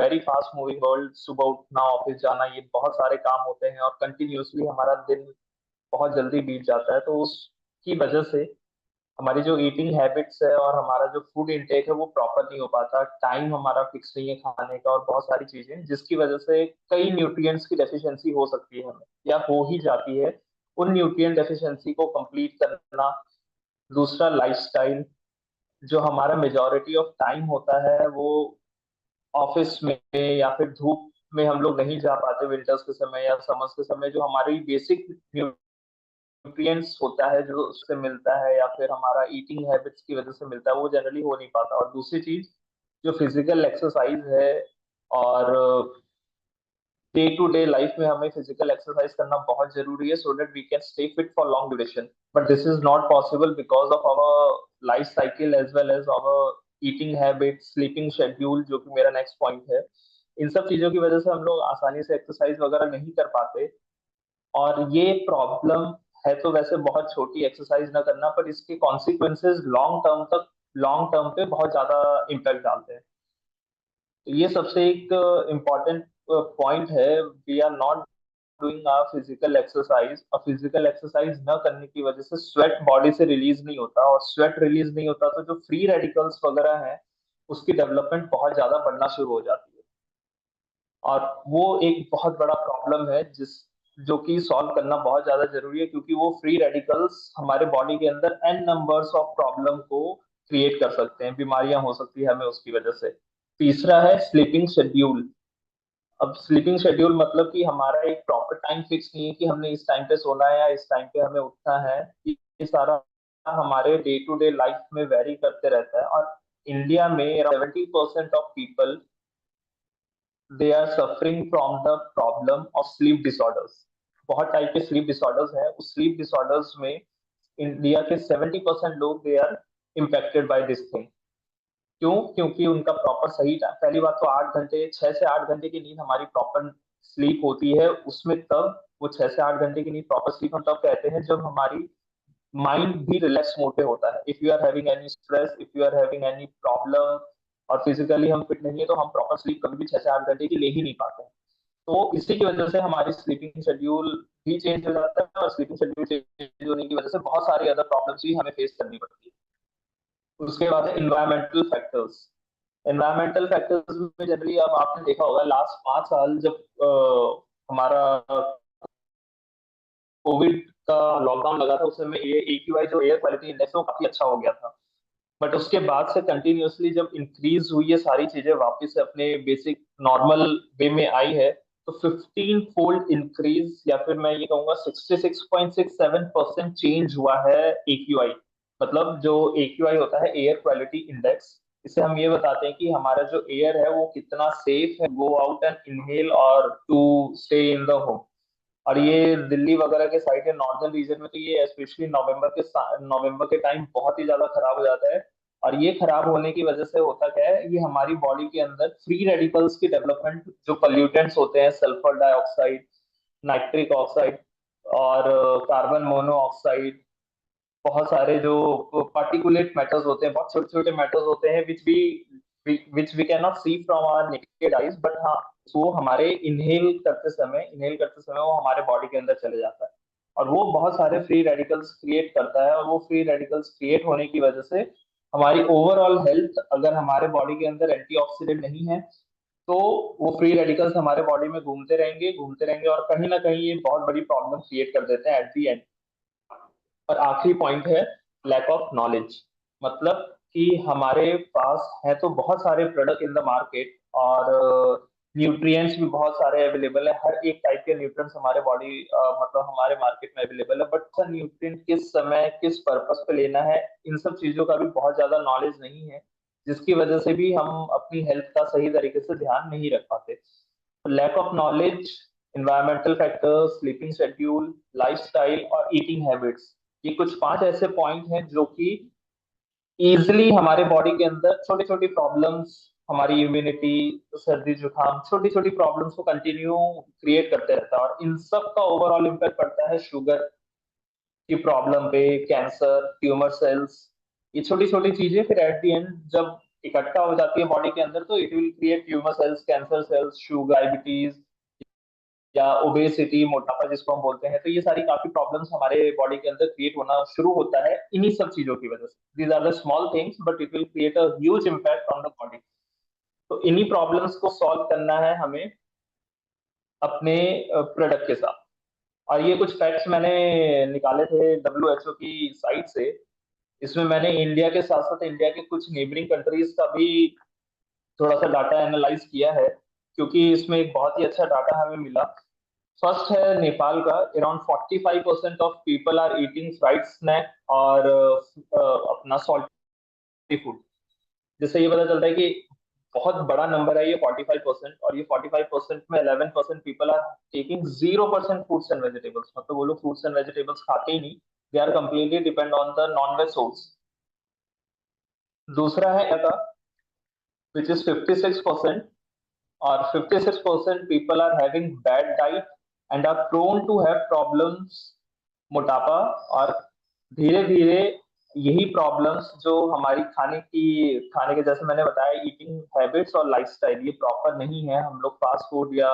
Very fast moving world, सुबह उठना, office जाना, ये बहुत सारे काम होते हैं और कंटिन्यूअसली हमारा दिन बहुत जल्दी बीत जाता है। तो उसकी वजह से हमारी जो ईटिंग हैबिट्स है और हमारा जो फूड इंटेक है वो प्रॉपर नहीं हो पाता, टाइम हमारा फिक्स नहीं है खाने का, और बहुत सारी चीजें जिसकी वजह से कई न्यूट्रिएंट्स की डेफिशिएंसी हो सकती है हमें, या हो ही जाती है। उन न्यूट्रिएंट डेफिशिएंसी को कंप्लीट करना। दूसरा, लाइफस्टाइल। जो हमारा मेजॉरिटी ऑफ टाइम होता है वो ऑफिस में या फिर धूप में हम लोग नहीं जा पाते विंटर्स के समय या समर्स के समय, जो हमारी बेसिक न्यूट्रिएंट्स होता है जो उससे मिलता है या फिर हमारा ईटिंग हैबिट्स की वजह से मिलता है, वो जनरली हो नहीं पाता। और दूसरी चीज, जो फिजिकल एक्सरसाइज है, और डे टू डे लाइफ में हमें फिजिकल एक्सरसाइज करना बहुत जरूरी है so that we can stay fit for long duration. But this is not possible because of our life cycle as well as our eating habit, sleeping schedule, जो कि मेरा next point है। इन सब चीजों की वजह से हम लोग आसानी से एक्सरसाइज वगैरह नहीं कर पाते। और ये प्रॉब्लम है तो वैसे बहुत छोटी, एक्सरसाइज ना करना, पर इसके कॉन्सिक्वेंसेज लॉन्ग टर्म पे बहुत ज्यादा इम्पैक्ट डालते हैं। तो ये सबसे एक इम्पॉर्टेंट पॉइंट है। We are not doing our physical exercise, और फिजिकल एक्सरसाइज न करने की वजह से स्वेट बॉडी से रिलीज नहीं होता, और स्वेट रिलीज नहीं होता तो जो फ्री रेडिकल्स वगैरह हैं उसकी डेवलपमेंट बहुत ज्यादा बढ़ना शुरू हो जाती है। और वो एक बहुत बड़ा प्रॉब्लम है जो कि सॉल्व करना बहुत ज्यादा जरूरी है, क्योंकि वो फ्री रेडिकल्स हमारे बॉडी के अंदर एन नंबर्स ऑफ प्रॉब्लम को क्रिएट कर सकते हैं, बीमारियां हो सकती है हमें उसकी वजह से। तीसरा है स्लीपिंग शेड्यूल। अब स्लीपिंग शेड्यूल मतलब कि हमारा एक प्रॉपर टाइम फिक्स नहीं है कि हमने इस टाइम पे सोना है या इस टाइम पे हमें उठना है। ये सारा हमारे डे टू डे लाइफ में वेरी करते रहता है। और इंडिया में 70% of people, they are suffering from the problem of sleep disorders. बहुत टाइप के स्लीप डिसऑर्डर्स हैं। उस स्लीप डिसऑर्डर्स में इंडिया के 70% लोग they are impacted by this thing. क्यों? क्योंकि उनका प्रॉपर सही टाइम, पहली बात तो 8 घंटे, 6 से 8 घंटे की नींद हमारी प्रॉपर स्लीप होती है उसमें। तब वो 6 से 8 घंटे की नींद प्रॉपर स्लीप हम तब कहते हैं जब हमारी माइंड भी रिलैक्स मोड पे होता है। If you are having any stress, if you are having any problem, और फिजिकली हम फिट नहीं है, तो हम प्रॉपर स्लीप कभी भी 6 से 8 घंटे की ले ही नहीं पाते हैं। तो इसी की वजह से हमारी स्लीपिंग शेड्यूल भी चेंज हो जाता है, और स्लीपिंग शेड्यूल चेंज होने की वजह से बहुत सारी अदर प्रॉब्लम्स भी हमें फेस करनी पड़ती है। उसके बाद है इन्वायरमेंटल फैक्टर्स। एनवायरमेंटल फैक्टर्स में जनरली अब आपने देखा होगा लास्ट 5 साल जब हमारा कोविड का लॉकडाउन लगा था, उस समय ये AQI जो एयर क्वालिटी इंडेक्स वो काफी अच्छा हो गया था। बट उसके बाद से कंटिन्यूअसली जब इंक्रीज हुई है सारी चीजें वापस से अपने बेसिक नॉर्मल वे में आई है, तो 15 फोल्ड इंक्रीज, या फिर मैं ये कहूंगा 66.67% चेंज हुआ है AQI। मतलब जो AQI होता है एयर क्वालिटी इंडेक्स, इससे हम ये बताते हैं कि हमारा जो एयर है वो कितना सेफ है गो आउट एंड इनहेल और to stay in the home. और ये दिल्ली वगैरह के साइड है, नॉर्दर्न रीजन में, तो ये स्पेशली नवंबर के टाइम बहुत ही ज्यादा खराब हो जाता है। और ये खराब होने की वजह से होता क्या है, ये हमारी बॉडी के अंदर फ्री रेडिकल्स की डेवलपमेंट, जो पॉल्यूटेंट्स होते हैं, सल्फर डाइऑक्साइड, नाइट्रिक ऑक्साइड और कार्बन मोनोऑक्साइड, बहुत सारे जो पार्टिकुलेट मैटर्स होते हैं, बहुत छोटे छोटे मैटर्स होते हैं which we can not see from our naked eyes, but हाँ, वो हमारे इनहेल करते समय वो हमारे बॉडी के अंदर चले जाता है। और वो बहुत सारे फ्री रेडिकल्स क्रिएट करता है, और वो फ्री रेडिकल्स क्रिएट होने की वजह से हमारी ओवरऑल हेल्थ, अगर हमारे बॉडी के अंदर एंटीऑक्सीडेंट नहीं है, तो वो फ्री रेडिकल्स हमारे बॉडी में घूमते रहेंगे, और कहीं ना कहीं ये बहुत बड़ी प्रॉब्लम क्रिएट कर देते हैं एट दी एंड। और आखिरी पॉइंट है लैक ऑफ नॉलेज। मतलब कि हमारे पास है तो बहुत सारे प्रोडक्ट इन द मार्केट, और न्यूट्रिएंट्स भी बहुत सारे अवेलेबल है, हर एक टाइप के न्यूट्रिएंट्स हमारे बॉडी मतलब हमारे मार्केट में अवेलेबल है, बट सर न्यूट्रिएंट किस समय किस पर्पस पे लेना है, इन सब चीजों का भी बहुत ज्यादा नॉलेज नहीं है, जिसकी वजह से भी हम अपनी हेल्थ का सही तरीके से ध्यान नहीं रख पाते। Lack of knowledge, environmental factors, sleeping schedule, lifestyle और ईटिंग हैबिट्स, ये कुछ 5 ऐसे पॉइंट हैं जो कि इजिली हमारे बॉडी के अंदर छोटी छोटी प्रॉब्लम्स, हमारी इम्यूनिटी, सर्दी जुकाम, छोटी छोटी प्रॉब्लम्स को कंटिन्यू क्रिएट करते रहता है, और इन सब का ओवरऑल इम्पैक्ट पड़ता है शुगर की प्रॉब्लम पे, कैंसर, ट्यूमर सेल्स, ये छोटी छोटी चीजें फिर एट द एंड जब इकट्ठा हो जाती है बॉडी के अंदर, तो it will create tumour cells, cancer cells, sugar, diabetes या ओबेसिटी, मोटापा जिसको हम बोलते हैं। तो ये सारी काफी प्रॉब्लम्स हमारे बॉडी के अंदर क्रिएट होना शुरू होता है इन्हीं सब चीजों की वजह से। These are the small things but it will create a huge impact on the body. तो इन्हीं प्रॉब्लम्स को सॉल्व करना है हमें अपने प्रोडक्ट के साथ। और ये कुछ फैक्ट्स मैंने निकाले थे WHO की साइट से। इसमें मैंने इंडिया के साथ साथ इंडिया के कुछ नेबरिंग कंट्रीज का भी थोड़ा सा डाटा एनालाइज किया है, क्योंकि इसमें एक बहुत ही अच्छा डाटा हमें मिला। फर्स्ट है नेपाल का। Around 45% of people are eating fried snack और अपना सॉल्टी फूड। जिससे ये पता चलता है कि बहुत बड़ा नंबर है ये 45%। और ये 45% में 11% people are taking 0% fruits and vegetables. मतलब वो लोग फ्रूट्स एंड वेजिटेबल्स खाते ही नहीं, they are completely depend on the non veg source. दूसरा है का, विच इज 56%। और 56% people are having bad diet and are prone to have problems, मोटापा। और धीरे धीरे यही प्रॉब्लम्स जो हमारी खाने के जैसे मैंने बताया, ईटिंग हैबिट्स और लाइफस्टाइल ये प्रॉपर नहीं है, हम लोग फास्ट फूड या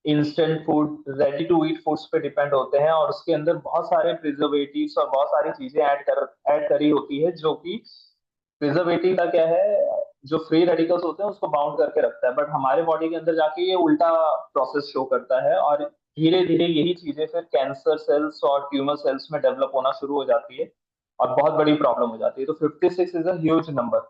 instant food, ready to eat foods पे डिपेंड होते हैं, और उसके अंदर बहुत सारे प्रिजर्वेटिव्स और बहुत सारी चीजें ऐड करी होती है, जो कि प्रिजर्वेटिव का क्या है, जो फ्री रेडिकल्स होते हैं उसको बाउंड करके रखता है, बट हमारे बॉडी के अंदर जाके ये उल्टा प्रोसेस शो करता है, और धीरे धीरे यही चीजें फिर कैंसर सेल्स और ट्यूमर सेल्स में डेवलप होना शुरू हो जाती है और बहुत बड़ी प्रॉब्लम हो जाती है। तो 56 इज अ ह्यूज नंबर।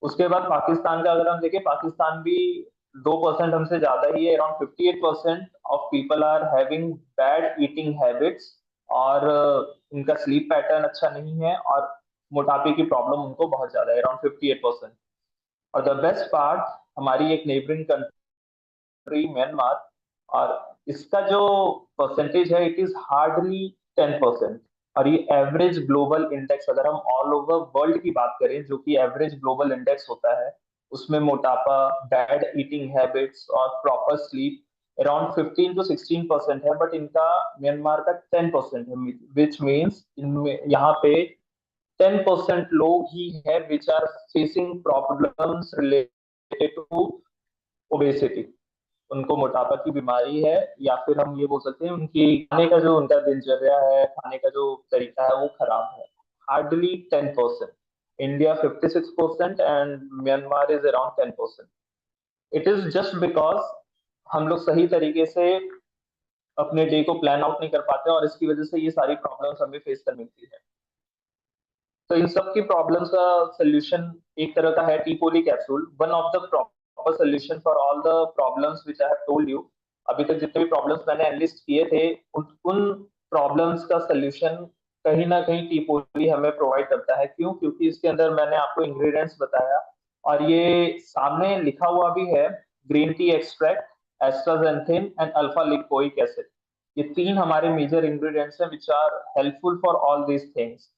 उसके बाद पाकिस्तान का अगर हम देखें, पाकिस्तान भी 2% हमसे ज्यादा ही है। Around 58% of people are having bad eating habits, और उनका स्लीप पैटर्न अच्छा नहीं है, और मोटापे की प्रॉब्लम उनको बहुत ज्यादा है, अराउंड 58%। और द बेस्ट पार्ट, हमारी एक नेबरिंग कंट्री म्यांमार, और इसका जो परसेंटेज है इट इज हार्डली 10%। और ये एवरेज ग्लोबल इंडेक्स, अगर हम ऑल ओवर वर्ल्ड की बात करें, जो कि एवरेज ग्लोबल इंडेक्स होता है, उसमें मोटापा, बैड ईटिंग हैबिट्स और प्रॉपर स्लीप अराउंड 15 to 16% है, बट इनका म्यांमार का 10% है, विच मीन्स इनमें यहाँ पे 10% लोग ही है which are facing problems related to obesity. उनको मोटापा की बीमारी है, या फिर हम ये बोल सकते हैं उनकी खाने का जो उनका दिनचर्या है, खाने का जो तरीका है वो खराब है। Hardly 10%। India 56% and Myanmar is around 10%। It is just because हम लोग सही तरीके से अपने डे को प्लान आउट नहीं कर पाते, और इसकी वजह से ये सारी प्रॉब्लम्स हमें फेस करनी होती है। तो इन सब की प्रॉब्लम्स का सोल्यूशन एक तरह का है tea poly capsule, one of the proper solution for all the problems which I have told you. अभी तक जितने भी प्रॉब्लम्स मैंने एनलिस्ट किए थे, उन प्रॉब्लम्स का सोल्यूशन कहीं ना कहीं टी पोली हमें प्रोवाइड करता है। क्यों? क्योंकि इसके अंदर मैंने आपको इंग्रेडिएंट्स बताया, और ये सामने लिखा हुआ भी है। Green tea extract, astaxanthin and alpha lipoic acid, ये तीन हमारे मेजर इंग्रेडिएंट्स हैं which are helpful for all these things.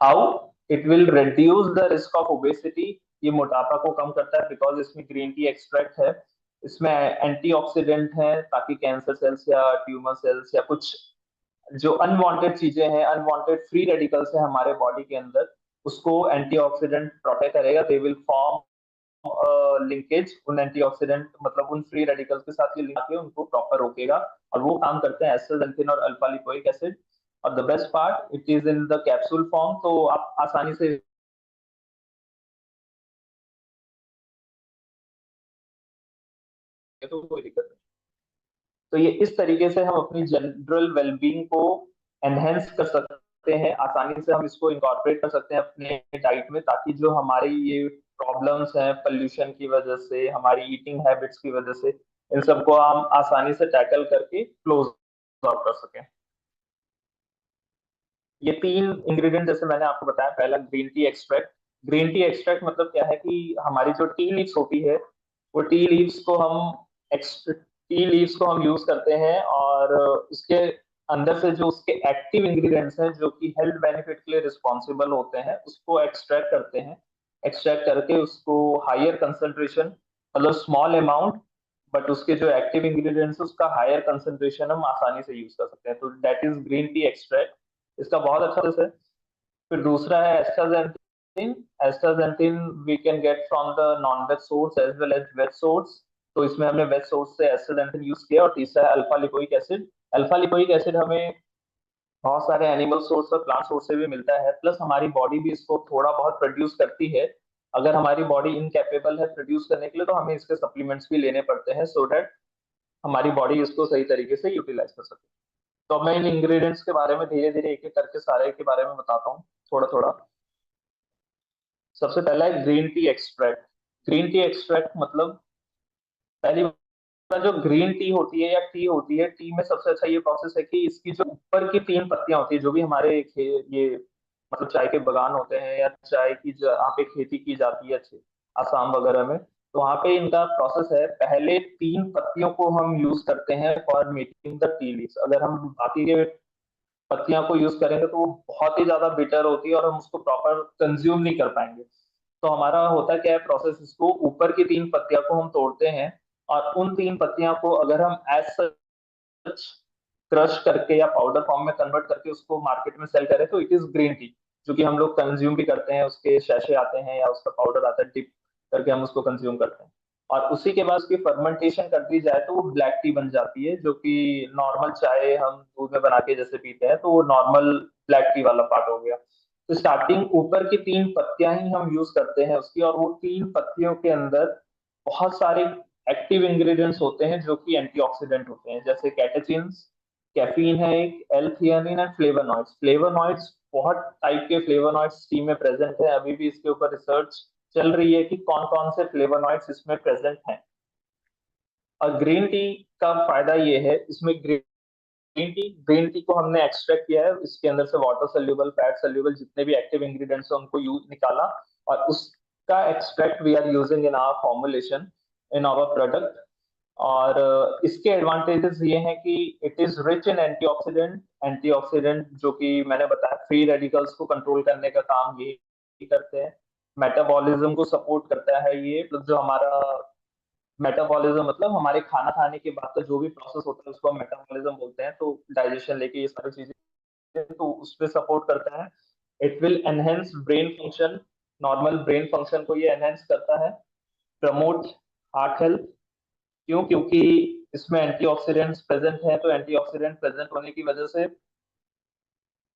How? It will reduce the risk of obesity. ये मोटापा को कम करता है बिकॉज इसमें ग्रीन टी एक्सट्रैक्ट है, इसमें एंटीऑक्सीडेंट है, ताकि कैंसर सेल्स या ट्यूमर सेल्स या कुछ जो अनवांटेड चीजें हैं, अनवांटेड फ्री रेडिकल्स है हमारे बॉडी के अंदर, उसको एंटीऑक्सीडेंट प्रोटेक्ट करेगा। दे विल फॉर्म लिंकेज उन एंटीऑक्सीडेंट, मतलब उन फ्री रेडिकल्स के साथ ये लिंक के उनको प्रॉपर रोकेगा, और वो काम करते हैं एस्ट्राजेंथिन और अल्फा लिपोइक एसिड। और the best part, it is in the capsule form, तो आप आसानी से, तो कोई दिक्कत नहीं। तो ये इस तरीके से हम अपनी जनरल वेलबींग को एनहेंस कर सकते हैं, आसानी से हम इसको इंकॉर्पोरेट कर सकते हैं अपने डाइट में, ताकि जो हमारी ये प्रॉब्लम्स हैं पोल्यूशन की वजह से, हमारी ईटिंग हैबिट्स की वजह से, इन सबको हम आसानी से टैकल करके क्लोज आउट कर सकें। ये तीन इंग्रेडिएंट जैसे मैंने आपको बताया, पहला green tea extract. Green tea extract मतलब क्या है कि हमारी जो टी लीव्स होती है, वो टी लीव्स को हम यूज करते हैं, और उसके अंदर से जो उसके एक्टिव इंग्रेडिएंट्स हैं जो कि हेल्थ बेनिफिट के लिए रिस्पॉन्सिबल होते हैं, उसको एक्सट्रैक्ट करते हैं। एक्सट्रैक्ट करके उसको हायर कंसंट्रेशन, मतलब स्मॉल अमाउंट, बट उसके जो एक्टिव इंग्रेडिएंट्स उसका हायर कंसंट्रेशन हम आसानी से यूज कर सकते हैं, तो that is green tea extract. इसका बहुत अच्छा है। फिर दूसरा है astaxanthin. Astaxanthin we can get from the non veg source as well as veg source. तो इसमें हमने वेज सोर्स से एस्टाजेंथिन यूज किया। और तीसरा है alpha lipoic acid. Alpha lipoic acid हमें बहुत सारे एनिमल सोर्स और प्लांट सोर्स से भी मिलता है, प्लस हमारी बॉडी भी इसको थोड़ा बहुत प्रोड्यूस करती है। अगर हमारी बॉडी इनकेपेबल है प्रोड्यूस करने के लिए तो हमें इसके सप्लीमेंट्स भी लेने पड़ते हैं, सो दैट हमारी बॉडी इसको सही तरीके से यूटिलाइज कर सके। तो अब मैं इन इंग्रेडिएंट्स के बारे में धीरे धीरे एक एक करके सारे के बारे में बताता हूँ थोड़ा थोड़ा। सबसे पहला है green tea extract. Green tea extract मतलब, पहली बात, जो ग्रीन टी होती है या टी होती है, टी में सबसे अच्छा ये प्रोसेस है कि इसकी जो ऊपर की तीन पत्तियां होती है, जो भी हमारे ये मतलब चाय के बागान होते हैं या चाय की जहाँ पे खेती की जाती है आसाम वगैरह में, तो वहाँ पे इनका प्रोसेस है। पहले तीन पत्तियों को हम यूज करते हैं for making the tea leaves. अगर हम बाकी के पत्तियां को यूज करेंगे तो वो बहुत ही ज्यादा बिटर होती है और हम उसको प्रॉपर कंज्यूम नहीं कर पाएंगे। तो हमारा होता क्या है प्रोसेस, इसको ऊपर की तीन पत्तियां को हम तोड़ते हैं और उन तीन पत्तियां को अगर हम एज सच क्रश करके या पाउडर फॉर्म में कन्वर्ट करके उसको मार्केट में सेल करें तो इट इज ग्रीन टी, जो कि हम लोग कंज्यूम भी करते हैं। उसके शैशे आते हैं या उसका पाउडर आता है, डिप करके हम उसको कंज्यूम करते हैं। और उसी के बाद उसकी फर्मेंटेशन कर दी जाए तो वो ब्लैक टी बन जाती है, जो कि नॉर्मल चाय हम दूध में बना के जैसे पीते हैं, तो वो नॉर्मल ब्लैक टी वाला पार्ट हो गया। तो स्टार्टिंग ऊपर की तीन पत्तियां ही हम यूज करते हैं उसकी, और वो तीन पत्तियों के अंदर बहुत सारे एक्टिव इंग्रेडिएंट्स होते हैं जो कि एंटीऑक्सीडेंट होते हैं, जैसे कैटेचिन्स, कैफीन है एक, L theanine and flavonoids. Flavonoids, बहुत टाइप के फ्लेवोनॉइड्स टी में प्रेजेंट है। अभी भी इसके ऊपर रिसर्च चल रही है कि कौन कौन से फ्लेवोनॉइड्स इसमें प्रेजेंट हैं। और ग्रीन टी का फायदा ये है, इसमें ग्रीन टी को हमने एक्सट्रैक्ट किया है, इसके अंदर से वाटर सोल्यूबल, फैट सोल्यूबल जितने भी एक्टिव इंग्रेडिएंट्स हैं उनको यूज निकाला, और उसका extract we are using in our formulation, in our product. और इसके एडवांटेजेस ये हैं कि it is rich in antioxidant. Antioxidant जो कि मैंने बताया, फ्री रेडिकल्स को कंट्रोल करने का काम ये करते हैं। मेटाबॉलिज्म को सपोर्ट करता है ये, मतलब जो हमारा मेटाबॉलिज्म मतलब हमारे खाना खाने के बाद का जो भी प्रोसेस होता है उसको हम मेटाबॉलिज्म बोलते हैं। तो डाइजेशन लेके ये सारी चीजें, तो उस पर सपोर्ट करता है। It will enhance brain function, normal brain function को ये एनहेंस करता है। Promote heart health. क्यों? क्योंकि इसमें एंटीऑक्सीडेंट्स प्रेजेंट है, तो एंटीऑक्सीडेंट प्रेजेंट होने की वजह से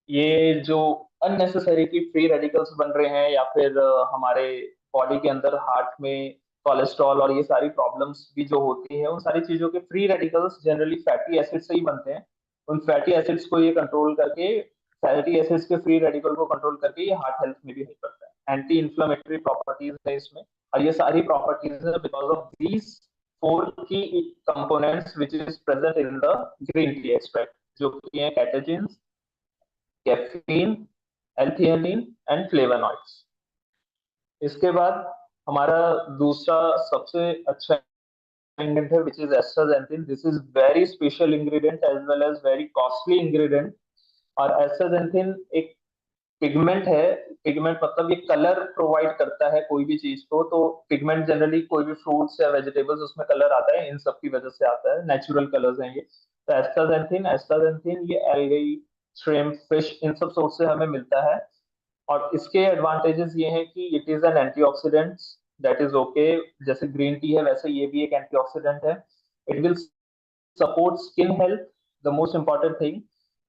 ये जो अननेसेसरी की फ्री रेडिकल्स बन रहे हैं, या फिर हमारे बॉडी के अंदर हार्ट में कोलेस्ट्रॉल और ये सारी प्रॉब्लम्स भी जो होती हैं, उन सारी चीजों के free radicals generally fatty acid से ही बनते हैं। उन फैटी एसिड्स को ये कंट्रोल करके, फैटी एसिड्स के फ्री रेडिकल को कंट्रोल करके ये हार्ट हेल्थ में भी हेल्प करता है। एंटी इंफ्लेमेटरी प्रॉपर्टीज है इसमें, और ये सारी प्रॉपर्टीज है बिकॉज ऑफ दीज फोर की components which is present in the green tea extract, जो कि है कैटेचिन्स, कैफीन, एल्थियानिन एंड फ्लेवोनॉइड्स। इसके बाद हमारा दूसरा सबसे अच्छा ingredient है, which is astaxanthin. This is very special ingredient as well as very costly ingredient. और astaxanthin एक पिगमेंट है। पिगमेंट मतलब ये कलर प्रोवाइड करता है कोई भी चीज को। तो पिगमेंट जनरली कोई भी फ्रूट्स या वेजिटेबल्स, उसमें कलर आता है, इन सब की वजह से आता है, नेचुरल कलर्स हैं ये। तो एस्टाजेंथिन ये एल्गी, श्रिम्प, फिश, इन सब सोर्स से हमें मिलता है। और इसके एडवांटेजेस ये हैं कि it is an antioxidant, that is okay. जैसे ग्रीन टी है वैसे ये भी एक एंटीऑक्सीडेंट है। It will support skin health, the most important thing.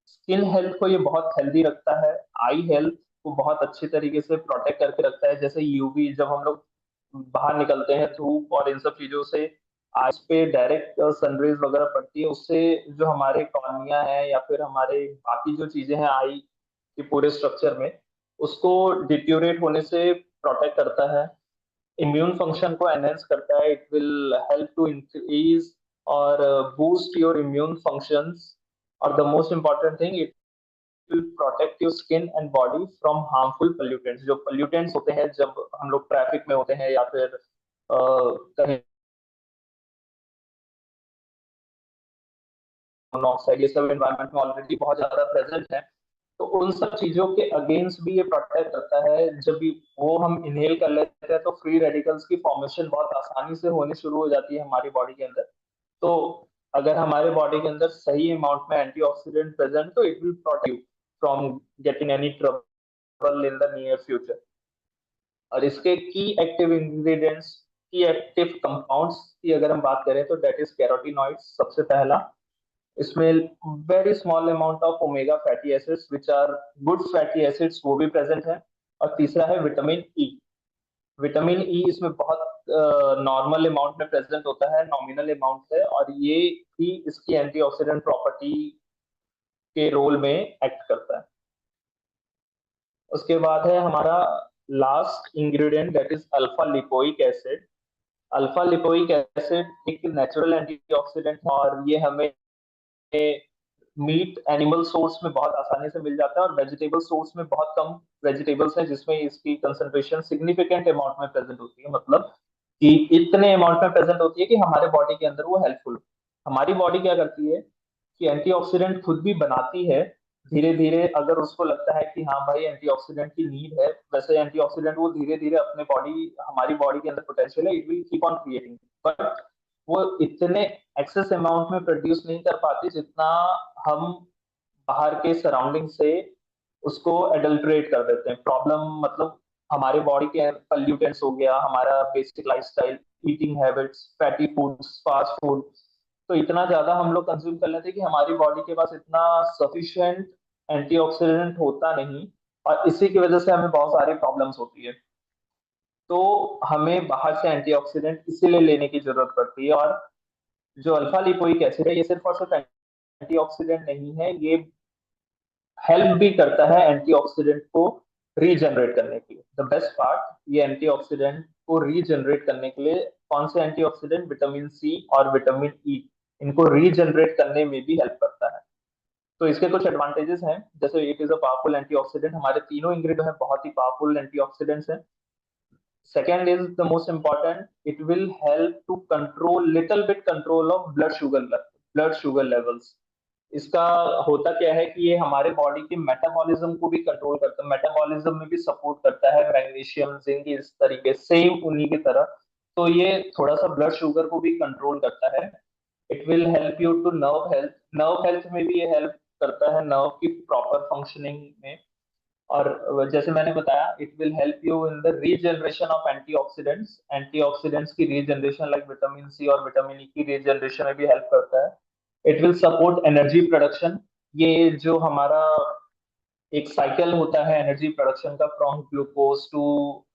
Skin health को ये बहुत हेल्दी रखता है। आई हेल्थ को बहुत अच्छी तरीके से प्रोटेक्ट करके रखता है। जैसे यूवी, जब हम लोग बाहर निकलते हैं धूप और इन सब चीजों से, आइस पे डायरेक्ट सनरेज वगैरह पड़ती है, उससे जो हमारे कॉर्निया है या फिर हमारे बाकी जो चीजें हैं आई के पूरे स्ट्रक्चर में, उसको डिट्यूरेट होने से प्रोटेक्ट करता है। इम्यून फंक्शन को एनहेंस करता है। It will help to increase और बूस्ट योर इम्यून फंक्शंस। और the most important thing, it will protect your skin and body from harmful pollutants. जो पोल्यूटेंट्स होते हैं जब हम लोग ट्रैफिक में होते हैं या फिर कहीं, मोनोऑक्साइड, ये सब एनवायरनमेंट में ऑलरेडी बहुत ज्यादा प्रेजेंट है। तो उन सब चीजों के अगेंस्ट भी ये प्रोटेक्ट करता है। जब भी वो हम इनहेल कर लेते हैं तो फ्री रेडिकल्स की फॉर्मेशन बहुत आसानी से होनी शुरू हो जाती है हमारी बॉडी के अंदर। तो अगर हमारे बॉडी के अंदर सही अमाउंट में एंटीऑक्सीडेंट प्रेजेंट, तो it will protect you from getting any trouble in the near future. और इसके की एक्टिव इंग्रेडिएंट्स, की एक्टिव कंपाउंड्स की अगर हम बात करें तो दैट इज कैरोटीनॉइड्स सबसे पहला। इसमें very small amount of omega fatty acids which are good fatty acids वो भी प्रेजेंट है। और तीसरा है विटामिन ई। विटामिन ई इसमें बहुत नॉर्मल अमाउंट में प्रेजेंट होता है, नॉमिनल अमाउंट है, और ये भी इसकी एंटीऑक्सीडेंट प्रॉपर्टी के रोल में एक्ट करता है। उसके बाद है हमारा last ingredient that is alpha lipoic acid. Alpha lipoic acid एक नेचुरल एंटीऑक्सीडेंट है और ये हमें मीट एनिमल सोर्स में बहुत आसानी से मिल जाता है और वेजिटेबल सोर्स में बहुत कम वेजिटेबल्स हैं जिसमें इसकी कंसंट्रेशन सिग्निफिकेंट अमाउंट में प्रेजेंट होती है, मतलब कि इतने अमाउंट में प्रेजेंट होती है कि हमारे बॉडी के अंदर वो हेल्पफुल। हमारी बॉडी क्या करती है कि एंटीऑक्सीडेंट खुद भी बनाती है धीरे धीरे, अगर उसको लगता है कि हाँ भाई एंटीऑक्सीडेंट की नीड है, वैसे एंटीऑक्सीडेंट वो धीरे धीरे अपने बॉडी, हमारी बॉडी के अंदर पोटेंशियल है, it will keep on creating, but वो इतने एक्सेस अमाउंट में प्रोड्यूस नहीं कर पाती जितना हम बाहर के सराउंडिंग से उसको एडल्ट्रेट कर देते हैं। प्रॉब्लम मतलब हमारे बॉडी के पल्यूटेंट्स हो गया, हमारा basic lifestyle, eating habits, fatty foods, fast food, तो इतना ज्यादा हम लोग कंज्यूम कर लेते हैं कि हमारी बॉडी के पास इतना सफिशिएंट एंटीऑक्सीडेंट होता नहीं, और इसी की वजह से हमें बहुत सारी प्रॉब्लम्स होती है। तो हमें बाहर से एंटीऑक्सीडेंट इसीलिए लेने की जरूरत पड़ती है। और जो अल्फा लिपोइक एसिड है ये सिर्फ और सिर्फ एंटीऑक्सीडेंट नहीं है, ये हेल्प भी करता है एंटीऑक्सीडेंट को रीजनरेट करने के लिए। द बेस्ट पार्ट, ये एंटीऑक्सीडेंट को रीजनरेट करने के लिए कौन से एंटीऑक्सीडेंट, विटामिन सी और विटामिन ई, इनको रीजनरेट करने में भी हेल्प करता है। तो इसके कुछ एडवांटेजेस हैं, जैसे it is a powerful antioxidant, हमारे तीनों इंग्रेडिएंट हैं बहुत ही पावरफुल एंटीऑक्सीडेंट्स हैं। Second is the most important, it will help to control little bit control of blood sugar levels। इसका होता क्या है कि ये हमारे बॉडी के मेटाबॉलिज्म को भी कंट्रोल करता है, मेटाबॉलिज्म में भी सपोर्ट करता है, मैग्नीशियम जिंक इस तरीके सेम उन्हीं की तरह। तो ये थोड़ा सा ब्लड शुगर को भी कंट्रोल करता है। It will help you to nerve health में भी ये हेल्प करता है, नर्व की प्रॉपर फंक्शनिंग में। और जैसे मैंने बताया it will help you in the regeneration of antioxidants, antioxidants की रीजनरेशन लाइक विटामिन सी और विटामिन ई की रीजनरेशन में भी हेल्प करता है। It will support energy production. ये जो हमारा एक साइकिल होता है एनर्जी प्रोडक्शन का, फ्रॉम ग्लूकोज टू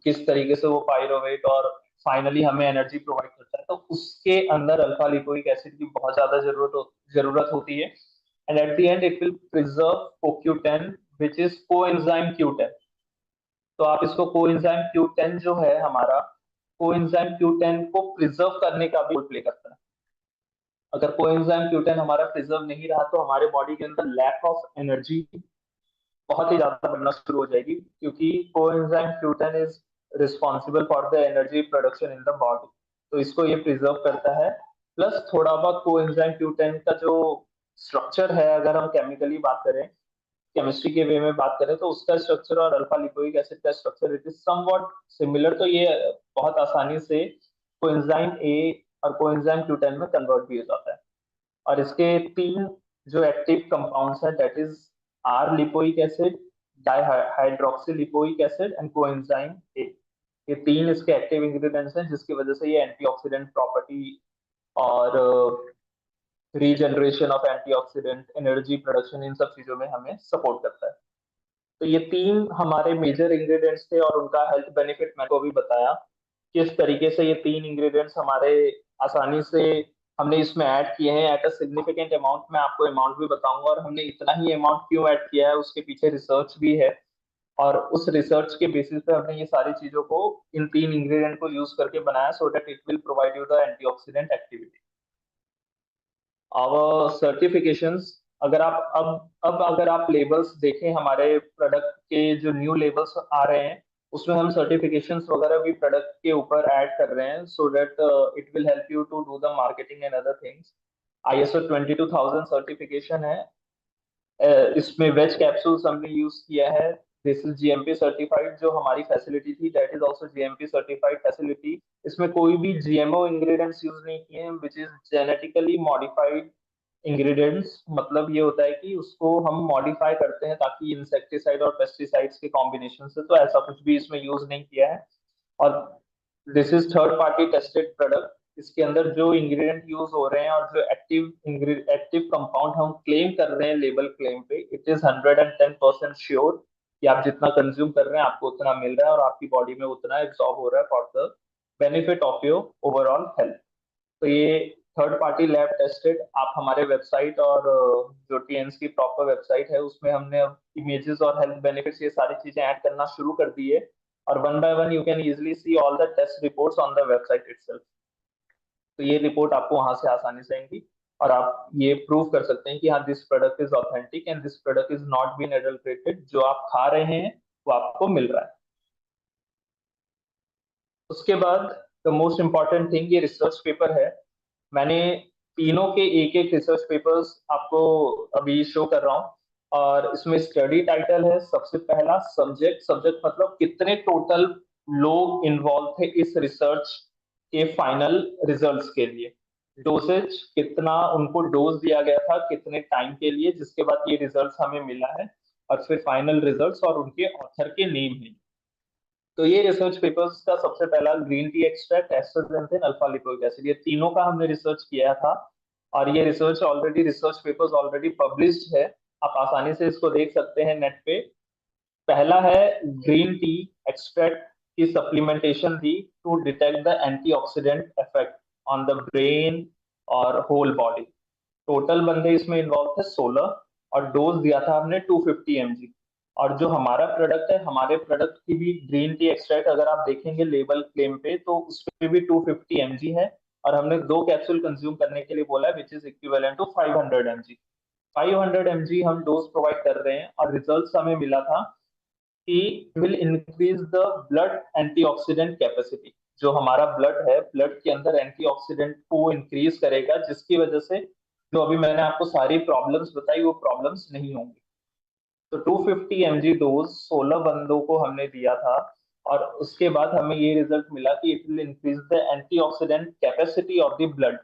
किस तरीके से वो पायरोवेट और फाइनली हमें एनर्जी प्रोवाइड करता है, तो उसके अंदर अल्फा लिपोइक एसिड की बहुत ज्यादा जरूरत होती है। And at the end it will preserve CoQ10 which is coenzyme Q10। तो आप इसको कोएंजाइम Q10 जो है हमारा, कोएंजाइम Q10 को प्रिजर्व करने का भी रोल प्ले करता है। अगर कोएंजाइम Q10 हमारा प्रिजर्व नहीं रहा तो हमारे बॉडी के अंदर लैक ऑफ एनर्जी बहुत ही ज्यादा बढ़ना शुरू हो जाएगी, क्योंकि coenzyme Q10 is responsible for the energy production in the body. तो इसको ये प्रिजर्व करता है। प्लस थोड़ा बहुत कोएंजाइम Q10 का जो स्ट्रक्चर है, अगर हम केमिकली बात करें, केमिस्ट्री के वे में बात करें, तो उसका स्ट्रक्चर और अल्फा लिपोइक एसिड का structure it is somewhat similar. तो ये बहुत आसानी से कोएंजाइम ए और कोएंजाइम Q10 में कन्वर्ट भी हो जाता है। और इसके तीन जो एक्टिव कंपाउंड्स हैं that is R lipoic acid, dihydroxy lipoic acid and coenzyme A. ये तीन इसके एक्टिव इंग्रेडिएंट्स हैं जिसकी वजह से ये एंटीऑक्सीडेंट प्रॉपर्टी और regeneration of antioxidant, energy production, इन सब चीजों में हमें सपोर्ट करता है। तो ये तीन हमारे मेजर इंग्रेडिएंट्स थे और उनका हेल्थ बेनिफिट मैंने को भी बताया किस तरीके से ये तीन इंग्रेडिएंट्स हमारे आसानी से हमने इसमें ऐड किए हैं एट अ सिग्निफिकेंट अमाउंट। मैं आपको अमाउंट भी बताऊंगा और हमने इतना ही अमाउंट क्यों ऐड किया है उसके पीछे रिसर्च भी है, और उस रिसर्च के बेसिस पे हमने ये सारी चीजों को इन तीन इंग्रेडिएंट को यूज करके बनाया so that it will provide you the antioxidant activity. Our certifications, अगर आप अब अगर आप लेबल्स देखें हमारे प्रोडक्ट के जो न्यू लेबल्स आ रहे हैं उसमें हम सर्टिफिकेशंस वगैरह भी प्रोडक्ट के ऊपर ऐड कर रहे हैं so that it will help you to do the marketing and other things. ISO 22000 certification है। इसमें वेज कैप्सूल्स हमने यूज किया है। दिस इज GMP सर्टिफाइड, जो हमारी फैसिलिटी थी that is also GMP certified facility. इसमें कोई भी GMO इंग्रेडिएंट्स यूज नहीं किए हैं which is genetically modified ingredients मतलब ये होता है कि उसको हम मॉडिफाई करते हैं ताकि इंसेक्टिसाइड और पेस्टिसाइड्स के कॉम्बिनेशन से, तो ऐसा कुछ भी इसमें यूज नहीं किया है। और this is third party tested product. इसके अंदर जो इंग्रेडिएंट यूज हो रहे हैं और जो एक्टिव कंपाउंड हम क्लेम कर रहे हैं लेबल क्लेम पे, इट इज 110% श्योर कि आप जितना कंज्यूम कर रहे हैं आपको उतना मिल रहा है और आपकी बॉडी में उतना एब्जॉर्ब हो रहा है for the benefit of your overall health. तो ये थर्ड पार्टी लैब टेस्टेड। आप हमारे वेबसाइट और जो टीएनस की प्रॉपर वेबसाइट है उसमें हमने अब इमेजेस और हेल्थ बेनिफिट्स ये सारी चीजें ऐड करना शुरू कर दी है। और one by one you can easily see all the test reports on the website itself. तो ये रिपोर्ट आपको वहां से आसानी से आएंगी और आप ये प्रूव कर सकते हैं कि हाँ this product is authentic and this product is not been adulterated. जो आप खा रहे हैं वो आपको मिल रहा है। उसके बाद द मोस्ट इंपॉर्टेंट थिंग, ये रिसर्च पेपर है। मैंने तीनों के एक एक रिसर्च पेपर्स आपको अभी शो कर रहा हूँ। और इसमें स्टडी टाइटल है सबसे पहला सब्जेक्ट। सब्जेक्ट मतलब कितने टोटल लोग इन्वॉल्व थे इस रिसर्च के फाइनल रिजल्ट्स के लिए। डोसेज कितना उनको डोज दिया गया था कितने टाइम के लिए, जिसके बाद ये रिजल्ट्स हमें मिला है। और फिर फाइनल रिजल्ट्स और उनके ऑथर के नेम है। तो ये रिसर्च पेपर्स का सबसे पहला green tea extract, astaxanthin, alpha lipoic acid, ये तीनों का हमने रिसर्च किया था। और ये रिसर्च पेपर्स ऑलरेडी पब्लिश्ड है। आप आसानी से इसको देख सकते हैं नेट पे। पहला है ग्रीन टी एक्सट्रैक्ट की सप्लीमेंटेशन थी to detect the antioxidant effect on the brain और होल बॉडी। टोटल बंदे इसमें इन्वॉल्व थे 16 और डोज दिया था हमने 250 mg। और जो हमारा प्रोडक्ट है, हमारे प्रोडक्ट की भी ग्रीन टी एक्सट्रैक्ट अगर आप देखेंगे लेबल क्लेम पे तो उसपे भी 250 mg है। और हमने 2 कैप्सूल कंज्यूम करने के लिए बोला है which is equivalent to 500 mg। 500 mg हम डोज प्रोवाइड कर रहे हैं और रिजल्ट हमें मिला था कि will increase the blood antioxidant capacity. जो हमारा ब्लड है, ब्लड के अंदर एंटीऑक्सीडेंट को इंक्रीज करेगा, जिसकी वजह से जो अभी मैंने आपको सारी प्रॉब्लम्स बताई वो प्रॉब्लम्स नहीं होंगी। तो 250 mg डोज 16 बंदों को हमने दिया था। और उसके बाद हमें ये रिजल्ट मिला कि it will increase the antioxidant capacity of the blood.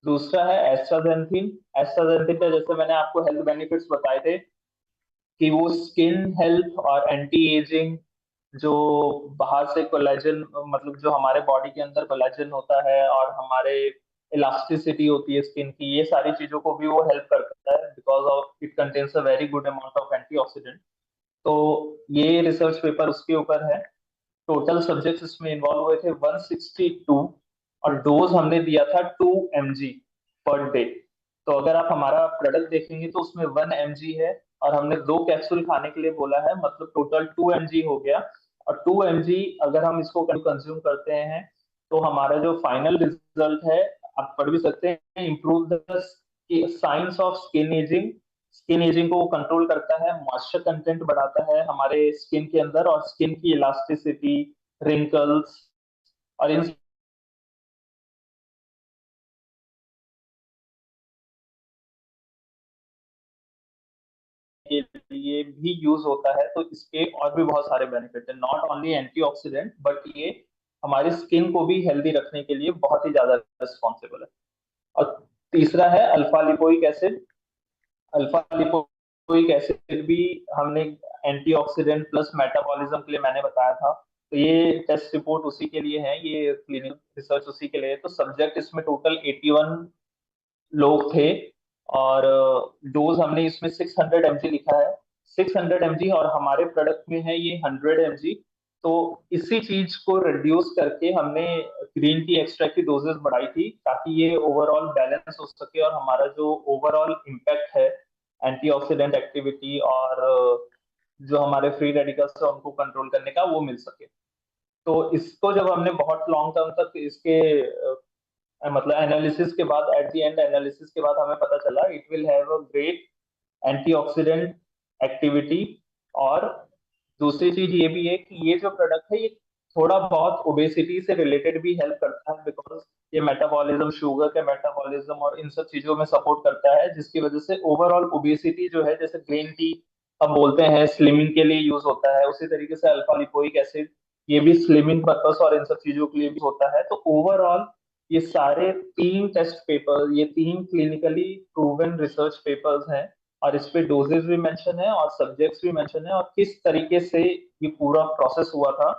दूसरा है एस्ट्राजेंथिन। एस्ट्राजेंथिन का जैसे मैंने आपको हेल्थ बेनिफिट्स बताए थे कि वो स्किन हेल्थ और एंटी एजिंग, जो बाहर से कोलेजन मतलब जो हमारे बॉडी के अंदर कोलेजन होता है और हमारे इलास्टिसिटी होती है स्किन की, ये सारी चीजों को भी वो हेल्प करता है because of it contains a very good amount of antioxidant. तो ये रिसर्च पेपर उसके ऊपर है। टोटल सब्जेक्ट्स इसमें इन्वॉल्व हुए थे 162 और डोज हमने दिया था 2 mg पर डे। तो अगर आप हमारा प्रोडक्ट देखेंगे तो उसमें 1 mg है और हमने 2 कैप्सूल खाने के लिए बोला है, मतलब टोटल 2 mg हो गया। और 2 mg अगर हम इसको कंज्यूम करते हैं तो हमारा जो फाइनल रिजल्ट है, आप पढ़ भी सकते हैं, improve the science of skin ageing. Skin ageing को कंट्रोल करता है, मॉइस्चर कंटेंट बढ़ाता है हमारे स्किन के अंदर और स्किन की इलास्टिसिटी, रिंकल्स और इन के लिए भी यूज होता है। तो इसके और भी बहुत सारे बेनिफिट है, नॉट ओनली एंटीऑक्सीडेंट बट ये हमारी स्किन को भी हेल्दी रखने के लिए बहुत ही ज्यादा रिस्पॉन्सिबल है। और तीसरा है alpha lipoic acid. Alpha lipoic acid भी हमने एंटीऑक्सीडेंट प्लस मेटाबॉलिज्म के लिए मैंने बताया था। तो ये टेस्ट रिपोर्ट उसी के लिए है, ये क्लिनिकल रिसर्च उसी के लिए है। तो सब्जेक्ट इसमें टोटल 81 लोग थे। और डोज हमने इसमें 600 mg लिखा है, 600 mg, और हमारे प्रोडक्ट में है ये 100 mg। तो इसी चीज को रिड्यूस करके हमने ग्रीन टी एक्सट्रैक्ट की डोजेस बढ़ाई थी ताकि ये ओवरऑल बैलेंस हो सके और हमारा जो ओवरऑल इम्पैक्ट है एंटीऑक्सीडेंट एक्टिविटी और जो हमारे फ्री रेडिकल्स है उनको कंट्रोल करने का वो मिल सके। तो इसको जब हमने बहुत लॉन्ग टर्म तक इसके मतलब एनालिसिस के बाद, एट द एंड एनालिसिस के बाद हमें पता चला it will have a great antioxidant activity. और दूसरी चीज ये भी है कि ये जो प्रोडक्ट है ये थोड़ा बहुत ओबेसिटी से रिलेटेड भी हेल्प करता है बिकॉज ये मेटाबॉलिज्म, शुगर के मेटाबॉलिज्म और इन सब चीजों में सपोर्ट करता है, जिसकी वजह से ओवरऑल ओबेसिटी जो है, जैसे ग्रीन टी हम बोलते हैं स्लिमिंग के लिए यूज होता है, उसी तरीके से अल्फा लिपोइक एसिड ये भी स्लिमिंग पर्पस और इन सब चीजों के लिए भी होता है। तो ओवरऑल ये सारे 3 टेस्ट पेपर, ये 3 क्लिनिकली प्रूवन रिसर्च पेपर्स हैं, और इस पे डोजेज भी मेंशन है और सब्जेक्ट्स भी मेंशन है, और किस तरीके से ये पूरा प्रोसेस हुआ था।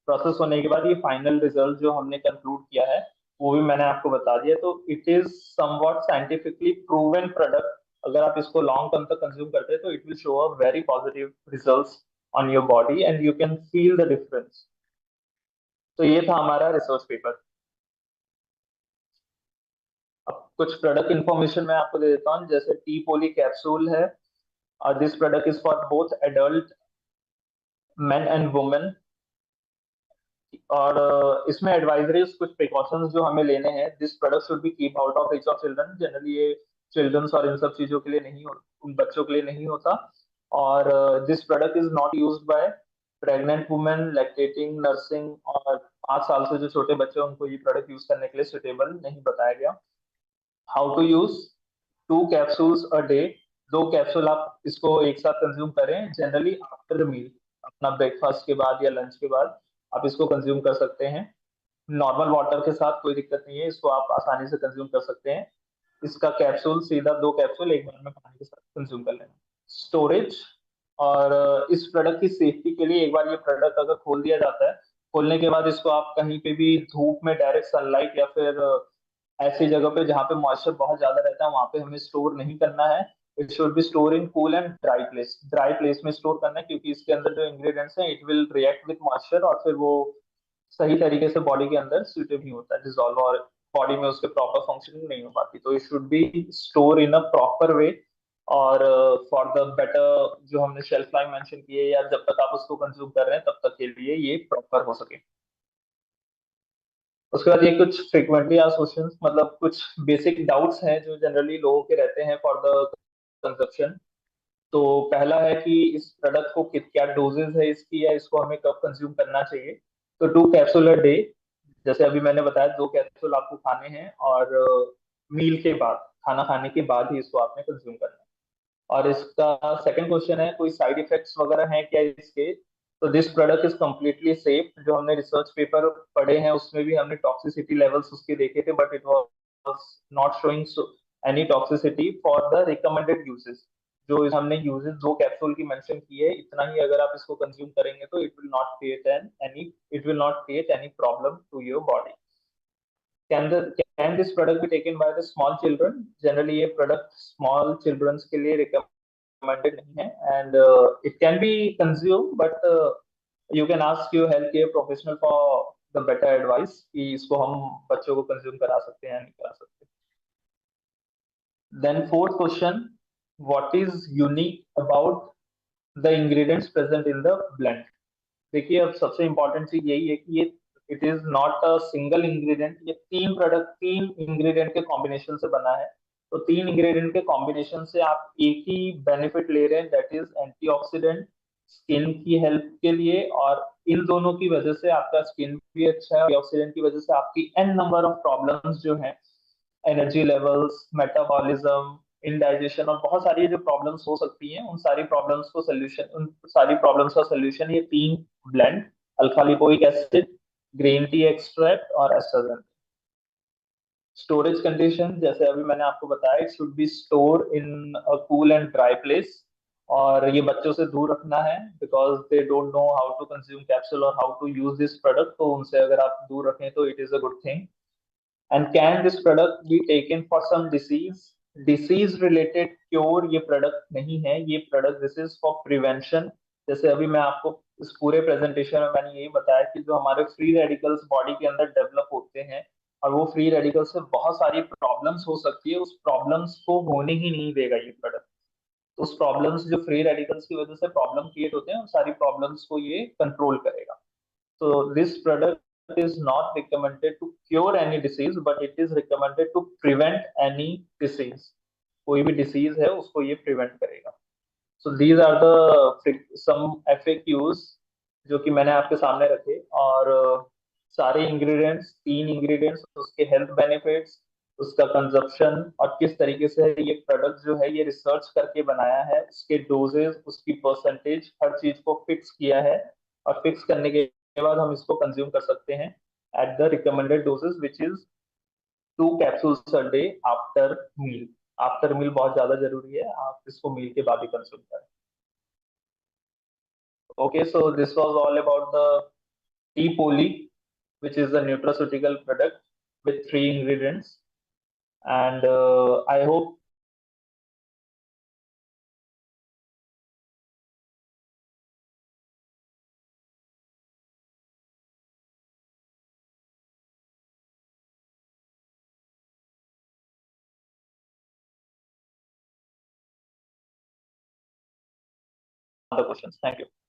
प्रोसेस होने के बाद ये फाइनल रिजल्ट जो हमने कंक्लूड किया है वो भी मैंने आपको बता दिया। तो it is somewhat scientifically proven product. अगर आप इसको लॉन्ग टर्म तक कंज्यूम करते हैं तो it will show a very positive results on your body and you can feel the difference. तो ये था हमारा रिसर्च पेपर। अब कुछ प्रोडक्ट इन्फॉर्मेशन मैं आपको दे देता हूँ, जैसे टी पोली कैप्सूल है, और this product is for both adult main and women. और इसमें एडवाइजरीज, कुछ प्रिकॉशंस जो हमें लेने हैं। This product should be keep out of reach of children. Generally ये चिल्ड्रंस और इन सब चीजों के लिए नहीं हो, उन बच्चों के लिए नहीं होता। और this product is not used by pregnant women, lactating, nursing, और 5 साल से जो छोटे बच्चे हैं उनको ये प्रोडक्ट यूज करने के लिए सुटेबल नहीं बताया गया। How to use, 2 capsules a day. 2 capsule आप इसको एक साथ कंज्यूम करें, जनरली आफ्टर द मील, अपना ब्रेकफास्ट के बाद या लंच के बाद आप इसको कंज्यूम कर सकते हैं। नॉर्मल वाटर के साथ कोई दिक्कत नहीं है, इसको आप आसानी से कंज्यूम कर सकते हैं। इसका कैप्सूल सीधा 2 कैप्सूल एक बार में पानी के साथ कंज्यूम कर लेना। स्टोरेज, और इस प्रोडक्ट की सेफ्टी के लिए एक बार ये प्रोडक्ट अगर खोल दिया जाता है, खोलने के बाद इसको आप कहीं पे भी धूप में, डायरेक्ट सनलाइट, या फिर ऐसी जगह पे जहाँ पे मॉइस्चर बहुत ज्यादा रहता है वहां पे हमें स्टोर नहीं करना है। It should be store in cool and dry place. Dry place में स्टोर करना है, क्योंकि इसके अंदर जो इंग्रेडिएंट्स हैं it will react with moisture, और फिर वो सही तरीके से बॉडी के अंदर सूटेबल नहीं होता है, डिजोल्व, और बॉडी में उसके प्रॉपर फंक्शनिंग नहीं हो पाती। तो it should be store in a proper way. और फॉर द बेटर, जो हमने शेल्फ लाइफ मेंशन की है, या जब तक आप उसको कंज्यूम कर रहे हैं तब तक के लिए ये प्रॉपर हो सके। उसके बाद ये कुछ फ्रिक्वेंटली आस्क्ड क्वेश्चंस, मतलब कुछ बेसिक डाउट्स हैं जो जनरली लोगों के रहते हैं फॉर द कंजप्शन। तो पहला है कि इस प्रोडक्ट को क्या डोजेज है इसकी, या इसको हमें कब कंज्यूम करना चाहिए। तो 2 कैप्सूल अ डे, जैसे अभी मैंने बताया 2 कैप्सूल आपको खाने हैं, और मील के बाद, खाना खाने के बाद ही इसको आपने कंज्यूम करना है। और इसका सेकंड क्वेश्चन है, कोई साइड इफेक्ट्स वगैरह हैं क्या इसके। तो this product is completely safe. जो हमने रिसर्च पेपर पढ़े हैं उसमें भी हमने टॉक्सिसिटी लेवल्स उसके देखे थे, but it was not showing any toxicity for the recommended uses. जो हमने यूजेस 2 कैप्सूल की मेंशन की है, इतना ही अगर आप इसको कंज्यूम करेंगे तो it will not create any problem to your body. Can this product be taken by the small children? Generally ये प्रोडक्ट स्मॉल चिल्ड्रंस के लिए recommended नहीं है, and it can be consumed, but you can ask your healthcare professional for the better advice कि इसको हम बच्चों को कंज्यूम करा सकते हैं या नहीं करा सकते। Then fourth question, what is unique about the ingredients present in the blend? देखिए, अब सबसे इंपॉर्टेंट चीज यही है कि ये it is not a single ingredient. ये 3 इंग्रेडिएंट के कॉम्बिनेशन से बना है। तो 3 इंग्रेडिएंट के कॉम्बिनेशन से आप एक ही बेनिफिट ले रहे हैं, दैट इज एंटीऑक्सीडेंट, स्किन की हेल्प के लिए। और इन दोनों की वजह से आपका स्किन भी अच्छा है, एंटीऑक्सीडेंट की वजह से आपकी एन नंबर ऑफ प्रॉब्लम्स जो हैं, एनर्जी लेवल्स, मेटाबॉलिज्म, इनडाइजेशन, और बहुत सारी जो प्रॉब्लम्स हो सकती हैं, उन सारी प्रॉब्लम्स का सोल्यूशन ये 3 blend, alpha lipoic acid, green tea extract, और एस्ट्राजेन। स्टोरेज कंडीशन, जैसे अभी मैंने आपको बताया, it should be store in a cool and dry place. और ये बच्चों से दूर रखना है, because they don't know how to consume capsule और how to use this product. तो उनसे अगर आप दूर रखें तो it is a good thing. And can this product be taken for some disease? Disease related cure ये प्रोडक्ट नहीं है, ये product this is for prevention. जैसे अभी मैं आपको इस पूरे प्रेजेंटेशन में मैंने यही बताया कि जो हमारे फ्री रेडिकल्स बॉडी के अंदर डेवलप होते हैं, और वो फ्री रेडिकल्स से बहुत सारी प्रॉब्लम्स हो सकती है, उस प्रॉब्लम्स को होने ही नहीं देगा ये प्रोडक्ट। तो उस प्रॉब्लम्स, जो फ्री रेडिकल्स की वजह से प्रॉब्लम क्रिएट होते हैं, उन सारी प्रॉब्लम्स को ये कंट्रोल करेगा। So this product is not recommended to cure any disease, but it is recommended to prevent any disease. कोई भी डिसीज है उसको ये प्रिवेंट करेगा। So these are the some FAQs जो कि मैंने आपके सामने रखे। और सारे इंग्रेडिएंट्स, 3 इंग्रेडिएंट्स, उसके हेल्थ बेनिफिट्स, उसका कंजप्शन, और किस तरीके से ये प्रोडक्ट जो है ये रिसर्च करके बनाया है, उसके डोजेज, उसकी परसेंटेज, हर चीज को फिक्स किया है। और फिक्स करने के बाद हम इसको कंज्यूम कर सकते हैं at the recommended doses, which is 2 capsules a day after meal. After meal बहुत ज्यादा जरूरी है, आप इसको मील के बाद ही कंज्यूम करें। Okay, so this was all about the tea poly, which is a nutraceutical product with 3 ingredients. And I hope the questions. Thank you.